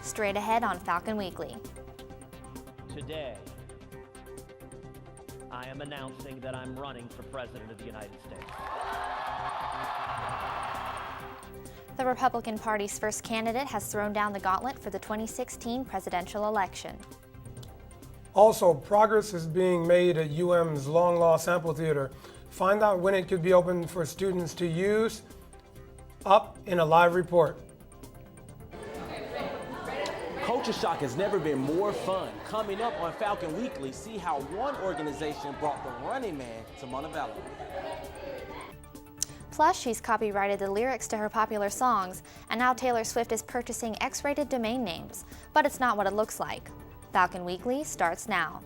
Straight ahead on Falcon Weekly. Today, I am announcing that I'm running for President of the United States. The Republican Party's first candidate has thrown down the gauntlet for the 2016 presidential election. Also, progress is being made at UM's Long Lost Amphitheater. Find out when it could be open for students to use up in a live report. Culture Shock has never been more fun. Coming up on Falcon Weekly, see how one organization brought the Running Man to Montevallo. Plus, she's copyrighted the lyrics to her popular songs, and now Taylor Swift is purchasing X-rated domain names. But it's not what it looks like. Falcon Weekly starts now.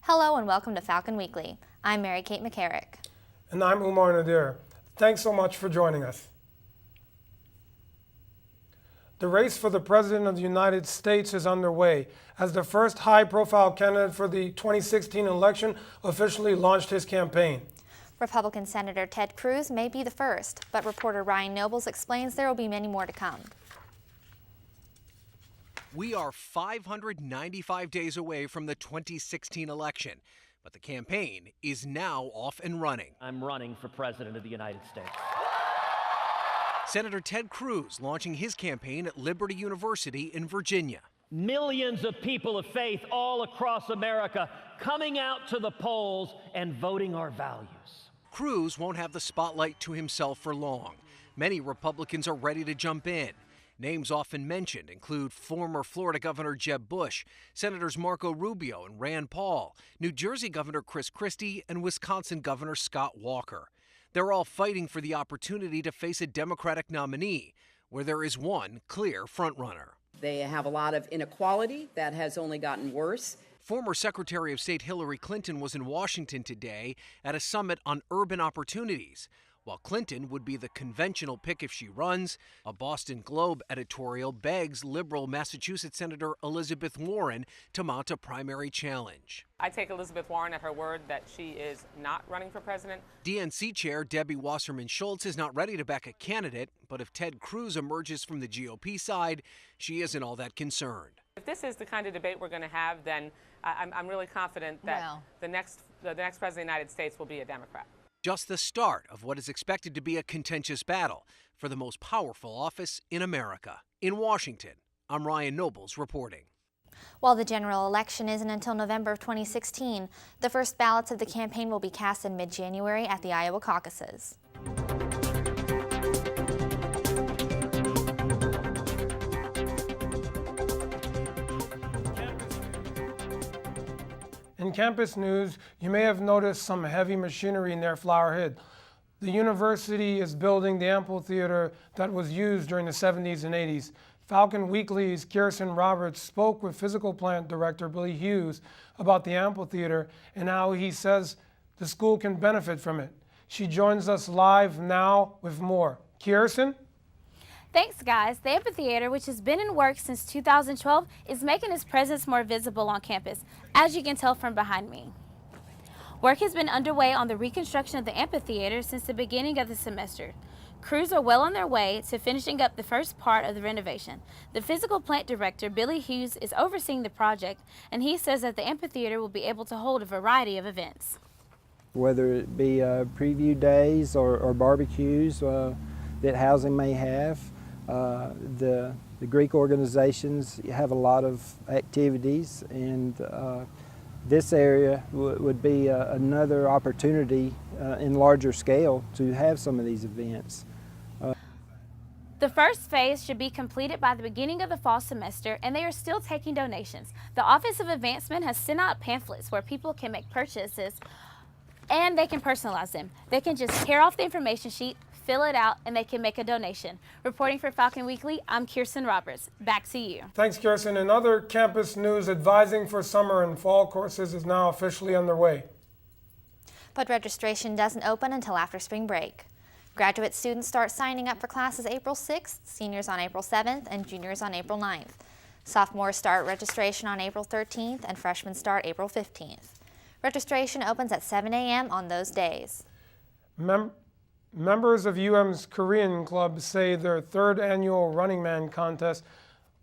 Hello and welcome to Falcon Weekly. I'm Mary Kate McCarrick. And I'm Umar Nadir. Thanks so much for joining us. The race for the President of the United States is underway as the first high-profile candidate for the 2016 election officially launched his campaign. Republican Senator Ted Cruz may be the first, but reporter Ryan Nobles explains there will be many more to come. We are 595 days away from the 2016 election, but the campaign is now off and running. I'm running for President of the United States. Senator Ted Cruz launching his campaign at Liberty University in Virginia. Millions of people of faith all across America coming out to the polls and voting our values. Cruz won't have the spotlight to himself for long. Many Republicans are ready to jump in. Names often mentioned include former Florida Governor Jeb Bush, Senators Marco Rubio and Rand Paul, New Jersey Governor Chris Christie, and Wisconsin Governor Scott Walker. They're all fighting for the opportunity to face a Democratic nominee, where there is one clear frontrunner. They have a lot of inequality that has only gotten worse. Former Secretary of State Hillary Clinton was in Washington today at a summit on urban opportunities. While Clinton would be the conventional pick if she runs, a Boston Globe editorial begs liberal Massachusetts Senator Elizabeth Warren to mount a primary challenge. I take Elizabeth Warren at her word that she is not running for president. DNC Chair Debbie Wasserman Schultz is not ready to back a candidate, but if Ted Cruz emerges from the GOP side, she isn't all that concerned. If this is the kind of debate we're going to have, then I'm really confident that the next president of the United States will be a Democrat. Just the start of what is expected to be a contentious battle for the most powerful office in America. In Washington, I'm Ryan Nobles reporting. While the general election isn't until November of 2016, the first ballots of the campaign will be cast in mid-January at the Iowa caucuses. In campus news, you may have noticed some heavy machinery near Flower Hill. The university is building the amphitheater that was used during the 70s and 80s. Falcon Weekly's Kirsten Roberts spoke with physical plant director Billy Hughes about the amphitheater and how he says the school can benefit from it. She joins us live now with more. Kirsten? Thanks, guys. The amphitheater, which has been in work since 2012, is making its presence more visible on campus, as you can tell from behind me. Work has been underway on the reconstruction of the amphitheater since the beginning of the semester. Crews are well on their way to finishing up the first part of the renovation. The physical plant director, Billy Hughes, is overseeing the project, and he says that the amphitheater will be able to hold a variety of events. Whether it be preview days or barbecues that housing may have. The Greek organizations have a lot of activities, and this area would be another opportunity in larger scale to have some of these events. The first phase should be completed by the beginning of the fall semester, and they are still taking donations. The Office of Advancement has sent out pamphlets where people can make purchases and they can personalize them. They can just tear off the information sheet, fill it out, and they can make a donation. Reporting for Falcon Weekly, I'm Kirsten Roberts. Back to you. Thanks, Kirsten. In other campus news, advising for summer and fall courses is now officially underway. But registration doesn't open until after spring break. Graduate students start signing up for classes April 6th, seniors on April 7th, and juniors on April 9th. Sophomores start registration on April 13th, and freshmen start April 15th. Registration opens at 7 a.m. on those days. Members of UM's Korean Club say their third annual Running Man contest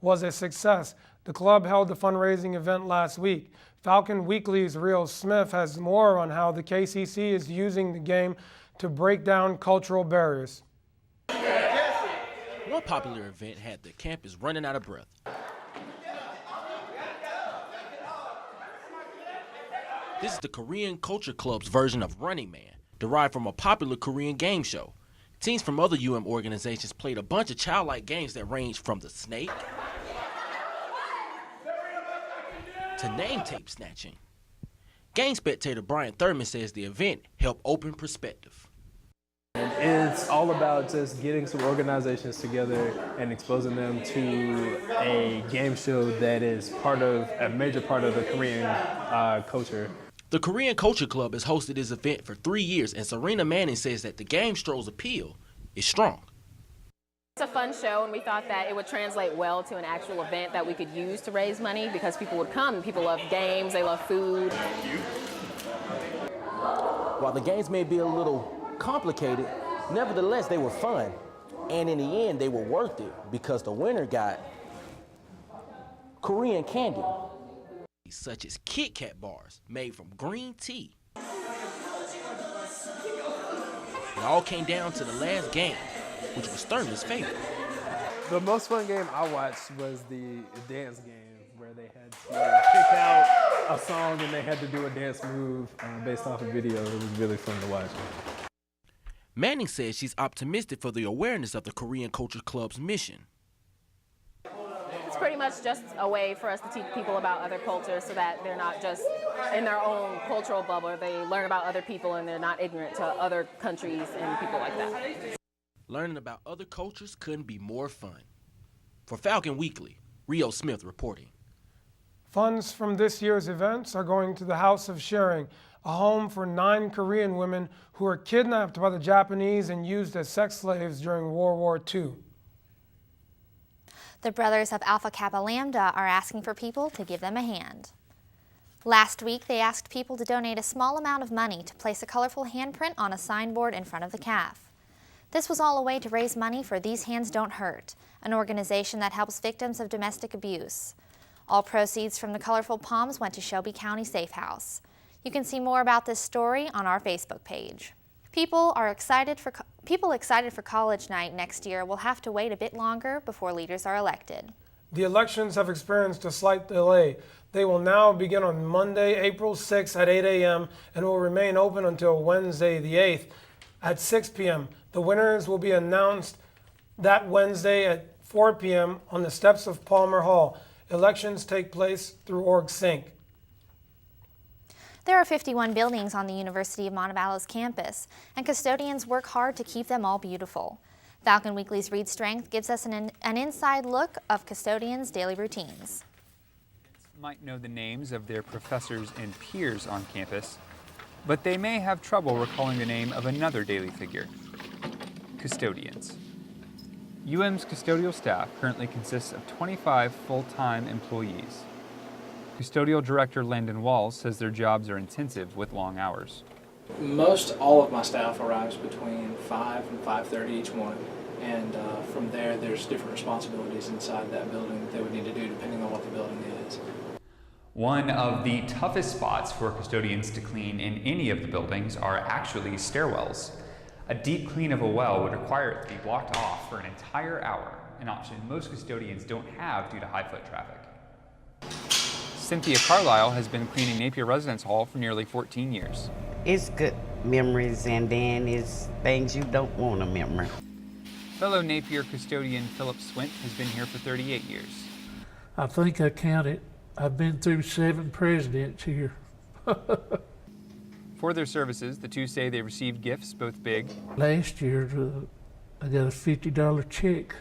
was a success. The club held a fundraising event last week. Falcon Weekly's Rio Smith has more on how the KCC is using the game to break down cultural barriers. One popular event had the campus running out of breath. This is the Korean Culture Club's version of Running Man, derived from a popular Korean game show. Teams from other UM organizations played a bunch of childlike games that ranged from the snake to name tape snatching. Game spectator Brian Thurman says the event helped open perspective. It's all about just getting some organizations together and exposing them to a game show that is a major part of the Korean culture. The Korean Culture Club has hosted this event for 3 years, and Serena Manning says that the game show's appeal is strong. It's a fun show, and we thought that it would translate well to an actual event that we could use to raise money because people would come. People love games, they love food. While the games may be a little complicated, nevertheless, they were fun. And in the end, they were worth it because the winner got Korean candy, such as Kit Kat bars made from green tea. It all came down to the last game, which was Thurman's favorite. The most fun game I watched was the dance game, where they had to pick out a song and they had to do a dance move based off a video. It was really fun to watch. Manning says she's optimistic for the awareness of the Korean Culture Club's mission. It's pretty much just a way for us to teach people about other cultures so that they're not just in their own cultural bubble. They learn about other people and they're not ignorant to other countries and people like that. Learning about other cultures couldn't be more fun. For Falcon Weekly, Rio Smith reporting. Funds from this year's events are going to the House of Sharing, a home for 9 Korean women who were kidnapped by the Japanese and used as sex slaves during World War II. The Brothers of Alpha Kappa Lambda are asking for people to give them a hand. Last week, they asked people to donate a small amount of money to place a colorful handprint on a signboard in front of the calf. This was all a way to raise money for These Hands Don't Hurt, an organization that helps victims of domestic abuse. All proceeds from the colorful palms went to Shelby County Safe House. You can see more about this story on our Facebook page. People excited for college night next year will have to wait a bit longer before leaders are elected. The elections have experienced a slight delay. They will now begin on Monday, April 6th at 8 a.m. and will remain open until Wednesday, the 8th at 6 p.m. The winners will be announced that Wednesday at 4 p.m. on the steps of Palmer Hall. Elections take place through OrgSync. There are 51 buildings on the University of Montevallo's campus, and custodians work hard to keep them all beautiful. Falcon Weekly's Reed Strength gives us an inside look of custodians' daily routines. Might know the names of their professors and peers on campus, but they may have trouble recalling the name of another daily figure: custodians. UM's custodial staff currently consists of 25 full-time employees. Custodial Director Landon Walls says their jobs are intensive with long hours. Most all of my staff arrives between 5 and 5:30 each morning, and from there there's different responsibilities inside that building that they would need to do depending on what the building is. One of the toughest spots for custodians to clean in any of the buildings are actually stairwells. A deep clean of a well would require it to be blocked off for an entire hour, an option most custodians don't have due to high foot traffic. Cynthia Carlisle has been cleaning Napier Residence Hall for nearly 14 years. It's good memories, and then it's things you don't want to remember. Fellow Napier custodian Philip Swint has been here for 38 years. I think I counted. I've been through 7 presidents here. For their services, the two say they received gifts, both big Last year, I got a $50 check.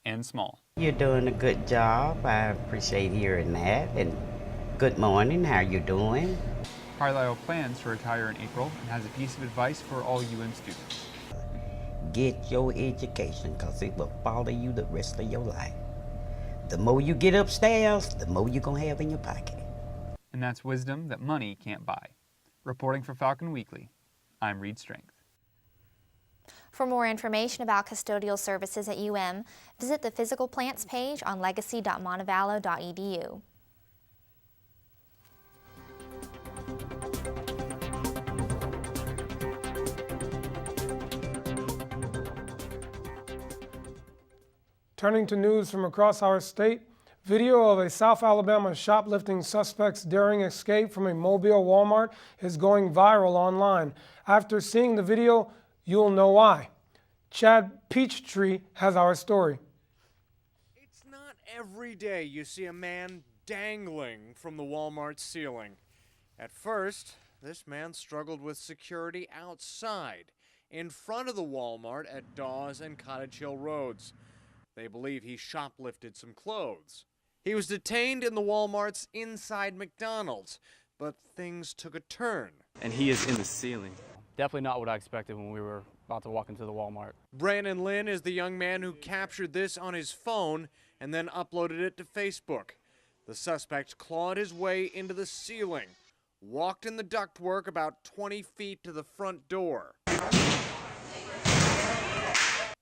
and small. You're doing a good job. I appreciate hearing that. And good morning. How you doing? Carlisle plans to retire in April and has a piece of advice for all UM students. get your education because it will follow you the rest of your life. The more you get upstairs, the more you're going to have in your pocket. And that's wisdom that money can't buy. Reporting for Falcon Weekly, I'm Reed Strength. For more information about custodial services at UM, visit the Physical Plants page on legacy.montevallo.edu. Turning to news from across our state, video of a South Alabama shoplifting suspect's daring escape from a Mobile Walmart is going viral online. After seeing the video, you'll know why. Chad Peachtree has our story. It's not every day you see a man dangling from the Walmart ceiling. At first, this man struggled with security outside, in front of the Walmart at Dawes and Cottage Hill Roads. They believe he shoplifted some clothes. He was detained in the Walmart's inside McDonald's, but things took a turn. And he is in the ceiling. Definitely not what I expected when we were about to walk into the Walmart. Brandon Lynn is the young man who captured this on his phone and then uploaded it to Facebook. The suspect clawed his way into the ceiling, walked in the ductwork about 20 feet to the front door,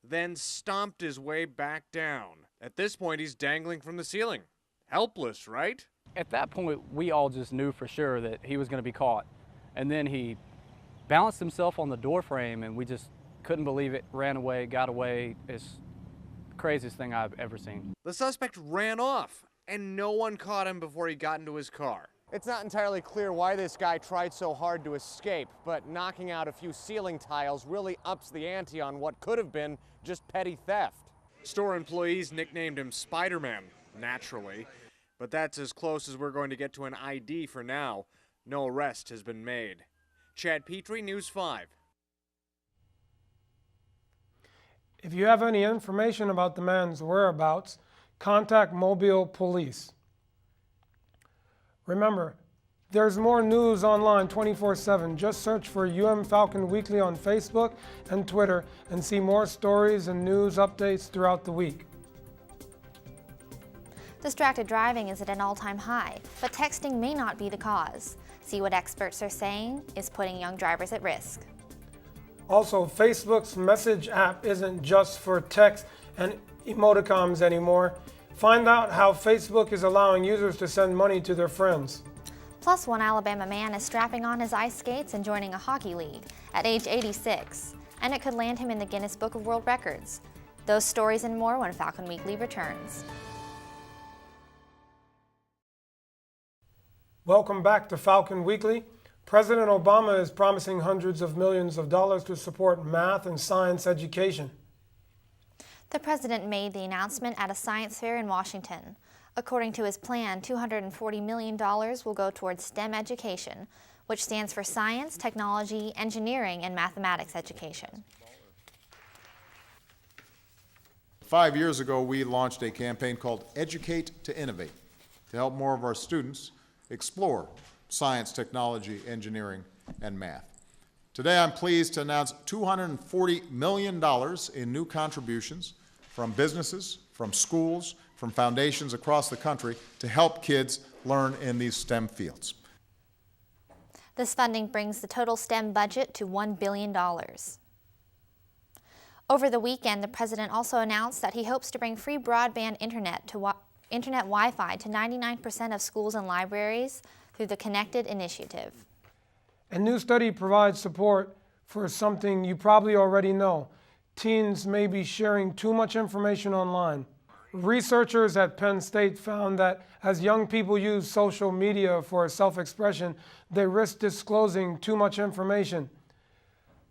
then stomped his way back down. At this point, he's dangling from the ceiling. Helpless, right? At that point, we all just knew for sure that he was going to be caught. And then he balanced himself on the door frame, and we just couldn't believe it. Ran away, got away. It's the craziest thing I've ever seen. The suspect ran off, and no one caught him before he got into his car. It's not entirely clear why this guy tried so hard to escape, but knocking out a few ceiling tiles really ups the ante on what could have been just petty theft. Store employees nicknamed him Spider-Man, naturally, but that's as close as we're going to get to an ID for now. No arrest has been made. Chad Petrie, News 5. If you have any information about the man's whereabouts, contact Mobile Police. Remember, there's more news online 24/7. Just search for UM Falcon Weekly on Facebook and Twitter and see more stories and news updates throughout the week. Distracted driving is at an all-time high, but texting may not be the cause. See what experts are saying is putting young drivers at risk. Also, Facebook's message app isn't just for text and emoticons anymore. Find out how Facebook is allowing users to send money to their friends. Plus, one Alabama man is strapping on his ice skates and joining a hockey league at age 86, and it could land him in the Guinness Book of World Records. Those stories and more when Falcon Weekly returns. Welcome back to Falcon Weekly. President Obama is promising hundreds of millions of dollars to support math and science education. The president made the announcement at a science fair in Washington. According to his plan, $240 million will go towards STEM education, which stands for science, technology, engineering, and mathematics education. 5 years ago, we launched a campaign called Educate to Innovate to help more of our students explore science, technology, engineering, and math. Today, I'm pleased to announce $240 million in new contributions from businesses, from schools, from foundations across the country to help kids learn in these STEM fields. This funding brings the total STEM budget to $1 billion. Over the weekend, the president also announced that he hopes to bring free broadband internet Wi-Fi to 99% of schools and libraries through the Connected Initiative. A new study provides support for something you probably already know. Teens may be sharing too much information online. Researchers at Penn State found that as young people use social media for self-expression, they risk disclosing too much information.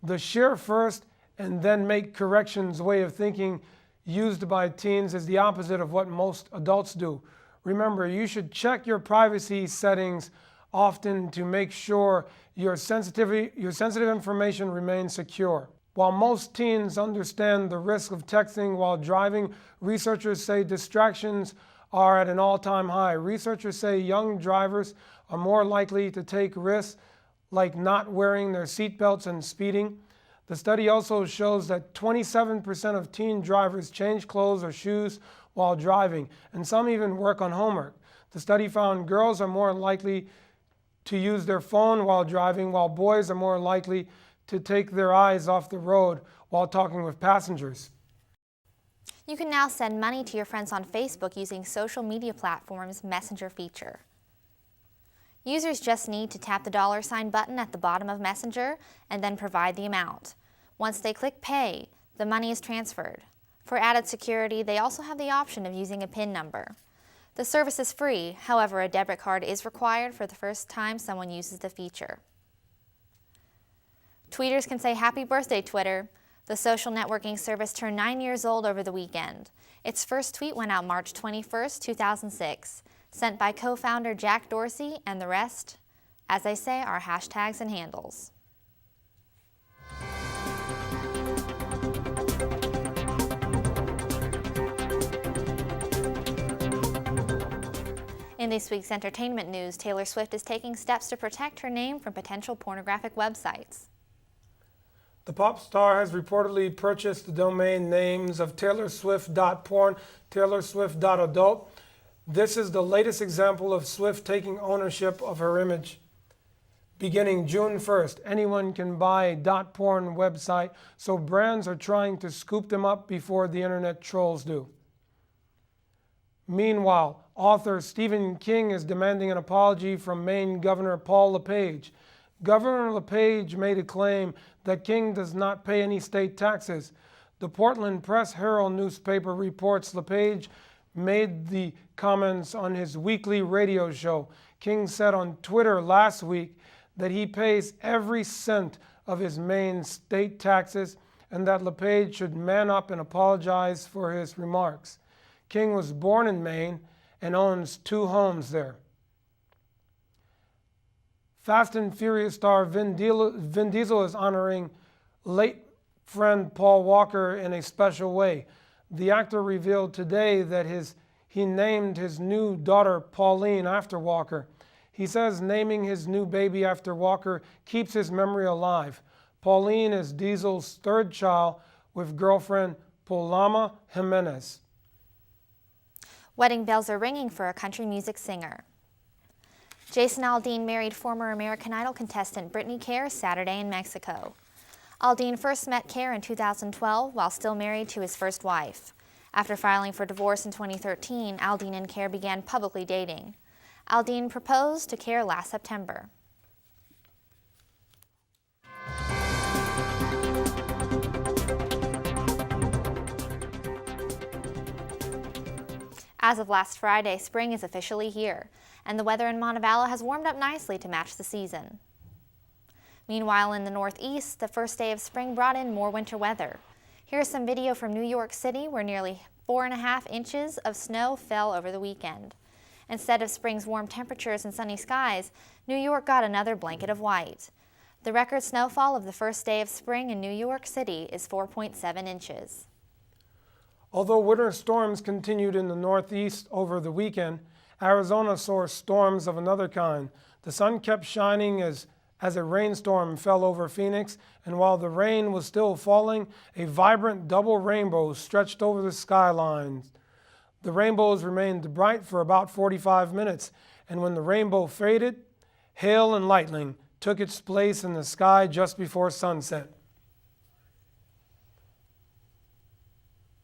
The share first and then make corrections way of thinking used by teens is the opposite of what most adults do. Remember, you should check your privacy settings often to make sure your sensitive information remains secure. While most teens understand the risk of texting while driving, researchers say distractions are at an all-time high. Researchers say young drivers are more likely to take risks like not wearing their seatbelts and speeding. The study also shows that 27% of teen drivers change clothes or shoes while driving, and some even work on homework. The study found girls are more likely to use their phone while driving, while boys are more likely to take their eyes off the road while talking with passengers. You can now send money to your friends on Facebook using social media platform's Messenger feature. Users just need to tap the $ button at the bottom of Messenger and then provide the amount. Once they click Pay, the money is transferred. For added security, they also have the option of using a PIN number. The service is free, however, a debit card is required for the first time someone uses the feature. Tweeters can say happy birthday, Twitter. The social networking service turned 9 years old over the weekend. Its first tweet went out March 21, 2006. Sent by co-founder Jack Dorsey, and the rest, as they say, are hashtags and handles. In this week's entertainment news, Taylor Swift is taking steps to protect her name from potential pornographic websites. The pop star has reportedly purchased the domain names of taylorswift.porn, taylorswift.adult. This is the latest example of Swift taking ownership of her image. Beginning June 1st, anyone can buy a .porn website, so brands are trying to scoop them up before the internet trolls do. Meanwhile, author Stephen King is demanding an apology from Maine Governor Paul LePage. Governor LePage made a claim that King does not pay any state taxes. The Portland Press-Herald newspaper reports LePage made the comments on his weekly radio show. King said on Twitter last week that he pays every cent of his Maine state taxes and that LePage should man up and apologize for his remarks. King was born in Maine and owns 2 homes there. Fast and Furious star Vin Diesel is honoring late friend Paul Walker in a special way. The actor revealed today that he named his new daughter Pauline after Walker. He says naming his new baby after Walker keeps his memory alive. Pauline is Diesel's 3rd child with girlfriend Paulama Jimenez. Wedding bells are ringing for a country music singer. Jason Aldean married former American Idol contestant Brittany Kerr Saturday in Mexico. Aldean first met Kerr in 2012 while still married to his first wife. After filing for divorce in 2013, Aldean and Kerr began publicly dating. Aldean proposed to Kerr last September. As of last Friday, spring is officially here, and the weather in Montevallo has warmed up nicely to match the season. Meanwhile, in the Northeast, the first day of spring brought in more winter weather. Here's some video from New York City, where nearly 4.5 inches of snow fell over the weekend. Instead of spring's warm temperatures and sunny skies, New York got another blanket of white. The record snowfall of the first day of spring in New York City is 4.7 inches. Although winter storms continued in the Northeast over the weekend, Arizona saw storms of another kind. The sun kept shining as a rainstorm fell over Phoenix, and while the rain was still falling, a vibrant double rainbow stretched over the skyline. The rainbows remained bright for about 45 minutes, and when the rainbow faded, hail and lightning took its place in the sky just before sunset.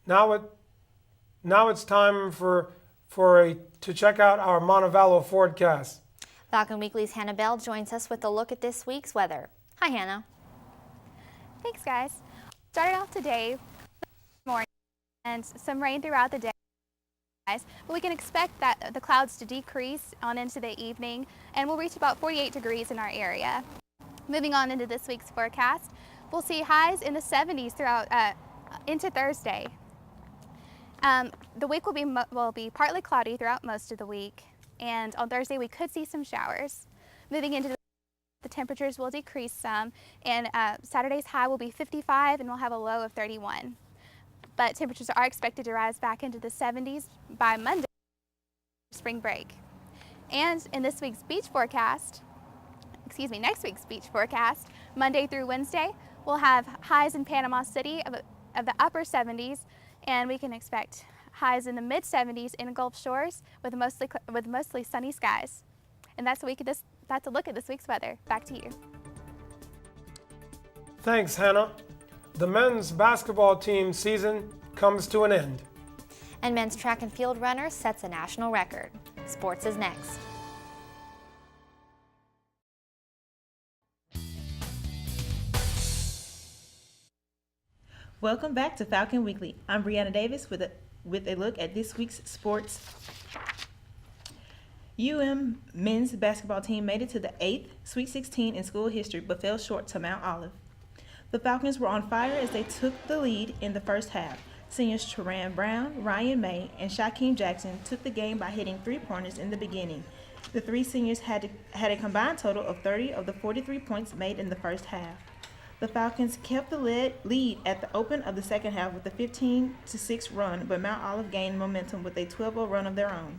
Now it's time to check out our Montevallo forecast. Falcon Weekly's Hannah Bell joins us with a look at this week's weather. Hi, Hannah. Thanks, guys. Started off today morning and some rain throughout the day. But we can expect that the clouds to decrease on into the evening, and we'll reach about 48 degrees in our area. Moving on into this week's forecast, we'll see highs in the 70s throughout into Thursday. The week will be partly cloudy throughout most of the week, and on Thursday we could see some showers. Moving into the temperatures will decrease some, and Saturday's high will be 55 and we'll have a low of 31. But temperatures are expected to rise back into the 70s by Monday, spring break. And in this week's beach forecast, next week's beach forecast, Monday through Wednesday, we'll We'll have highs in Panama City of the upper 70s, and we can expect highs in the mid 70s in Gulf Shores with mostly sunny skies. And that's a look at this week's weather. Back to you. Thanks, Hannah. The men's basketball team season comes to an end. And men's track and field runner sets a national record. Sports is next. Welcome back to Falcon Weekly. I'm Brianna Davis with a look at this week's sports. UM men's basketball team made it to the 8th Sweet 16 in school history but fell short to Mount Olive. The Falcons were on fire as they took the lead in the first half. Seniors Teran Brown, Ryan May, and Shaquem Jackson took the game by hitting three-pointers in the beginning. The three seniors had a combined total of 30 of the 43 points made in the first half. The Falcons kept the lead at the open of the second half with a 15-6 run, but Mount Olive gained momentum with a 12-0 run of their own.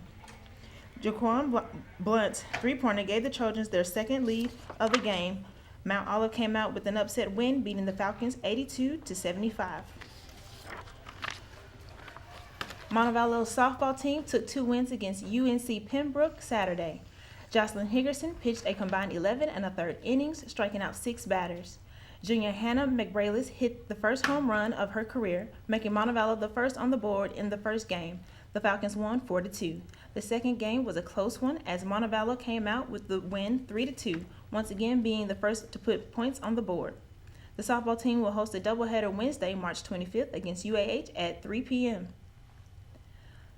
Jaquan Blunt's three-pointer gave the Trojans their second lead of the game. Mount Olive came out with an upset win, beating the Falcons 82-75. Montevallo's softball team took 2 wins against UNC Pembroke Saturday. Jocelyn Higgerson pitched a combined 11 1/3 innings, striking out 6 batters. Junior Hannah McBraylis hit the first home run of her career, making Montevallo the first on the board in the first game. The Falcons won 4-2. The second game was a close one as Montevallo came out with the win 3-2, once again being the first to put points on the board. The softball team will host a doubleheader Wednesday, March 25th against UAH at 3 p.m.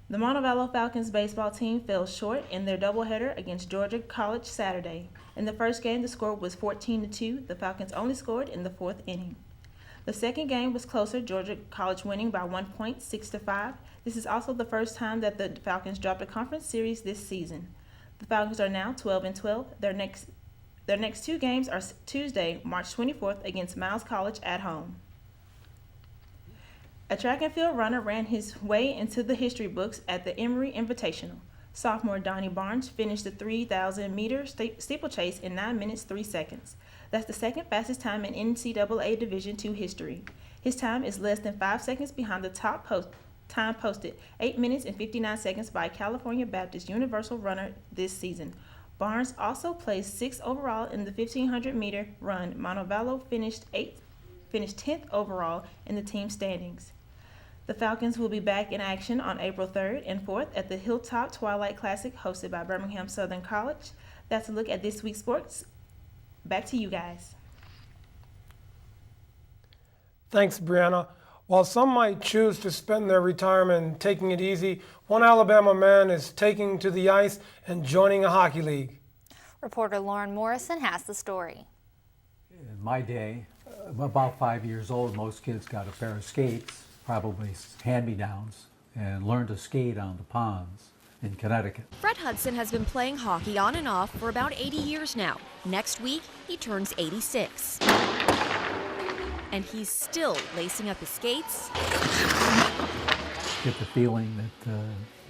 The Montevallo Falcons baseball team fell short in their doubleheader against Georgia College Saturday. In the first game, the score was 14-2. The Falcons only scored in the 4th inning. The second game was closer, Georgia College winning by 1 point, 6-5. This is also the first time that the Falcons dropped a conference series this season. The Falcons are now 12-12. Their next 2 games are Tuesday, March 24th against Miles College at home. A track and field runner ran his way into the history books at the Emory Invitational. Sophomore Donnie Barnes finished the 3,000-meter steeplechase in 9 minutes 3 seconds. That's the second fastest time in NCAA Division II history. His time is less than 5 seconds behind the top time posted, 8 minutes and 59 seconds by California Baptist Universal runner this season. Barnes also placed 6th overall in the 1,500-meter run. Montevallo finished 10th overall in the team standings. The Falcons will be back in action on April 3rd and 4th at the Hilltop Twilight Classic hosted by Birmingham Southern College. That's a look at this week's sports. Back to you guys. Thanks, Brianna. While some might choose to spend their retirement taking it easy, one Alabama man is taking to the ice and joining a hockey league. Reporter Lauren Morrison has the story. In my day, about 5 years old, most kids got a pair of skates, probably hand-me-downs, and learned to skate on the ponds in Connecticut. Fred Hudson has been playing hockey on and off for about 80 years now. Next week, he turns 86. And he's still lacing up his skates. Get the feeling that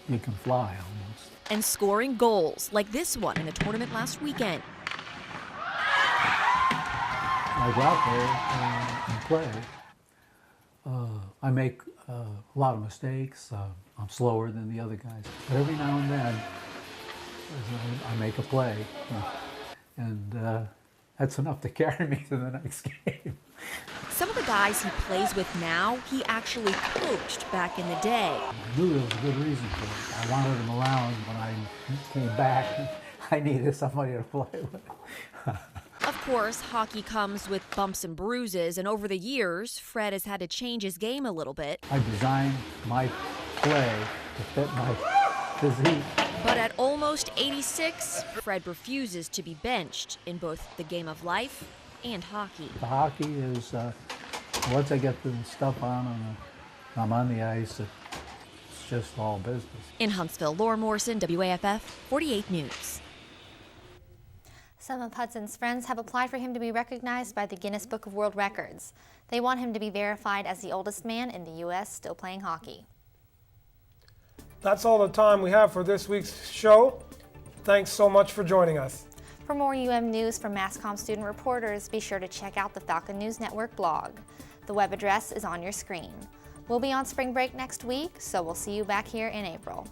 you can fly almost. And scoring goals, like this one in the tournament last weekend. I go out there and play. I make a lot of mistakes. I'm slower than the other guys. But every now and then, I make a play. And that's enough to carry me to the next game. Some of the guys he plays with now, he actually coached back in the day. I knew there was a good reason for it. I wanted him around when I came back. I needed somebody to play with. Of course, hockey comes with bumps and bruises, and over the years, Fred has had to change his game a little bit. I designed my play to fit my physique. But at almost 86, Fred refuses to be benched in both the game of life and hockey. The hockey is, once I get the stuff on and I'm on the ice, it's just all business. In Huntsville, Laura Morrison, WAFF 48 News. Some of Hudson's friends have applied for him to be recognized by the Guinness Book of World Records. They want him to be verified as the oldest man in the U.S. still playing hockey. That's all the time we have for this week's show. Thanks so much for joining us. For more UM news from MassCom student reporters, be sure to check out the Falcon News Network blog. The web address is on your screen. We'll be on spring break next week, so we'll see you back here in April.